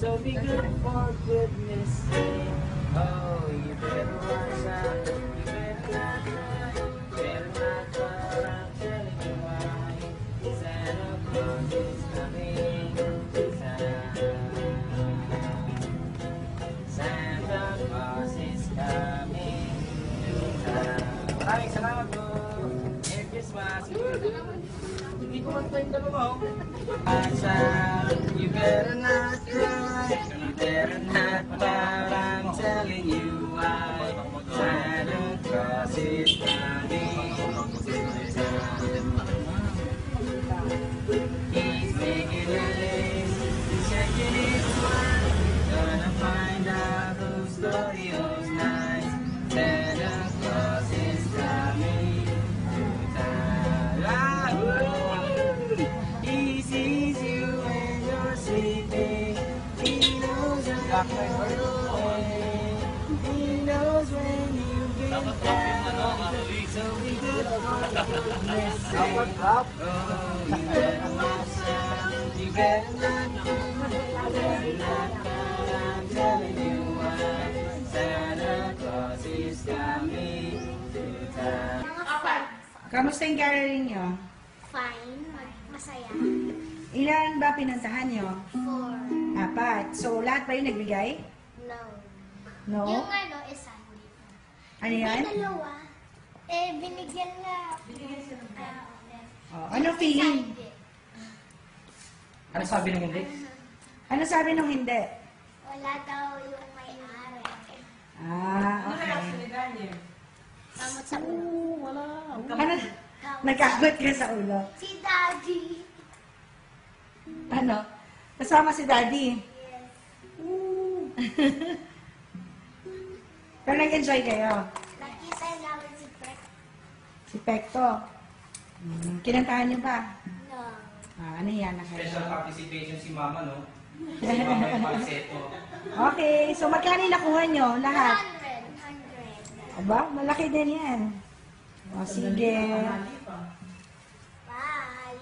So be good for goodness sake. Oh, you better watch out. You better not cry. Better not cry. I'm telling you why. Santa Claus is coming to town. Santa Claus is coming to town. Maraming salamat po. Merry Christmas. Hindi ko man tayo dalawa. Watch out. You better not cry. You better not pout. I'm telling you why. Santa Claus is coming to town. He's making a list, checking it twice. Gonna find out whose Oreo's nice. Santa Claus is coming to town. He sees you when you're sleeping. He knows you're far away. He knows when you've been bad. So be good for goodness sake. Oh, you better watch out. You better not do. You better not pout. I'm telling you why. Santa Claus is coming to town. Kamusta yung gathering nyo? Fine. Masaya. Ilan ba pinuntahan nyo? 4. 4. So, lahat ba yung nagbigay? No. No? Yung ano, isa hindi pa. Ano yan? May dalawa. Binigyan nga. Oh, ano feeling? Ano sabi ng hindi? Ano sabi nung hindi? Wala daw yung may-ari. Okay. Kamot sa ulo. Ano? Nagkagot ka sa ulo. Si Daddy. Ano? Kasama si Daddy. Yes. Pero nag-enjoy kayo. Nakita namin si Prek. Si Pekto. Kinantahan niyo ba? No. Ano yan na kayo? Special participation si Mama, no? Si Mama yung falsetto. Okay, so magkano yung nakuha nyo? Lahat? 100. Aba, malaki din yan. O, sige. Bye.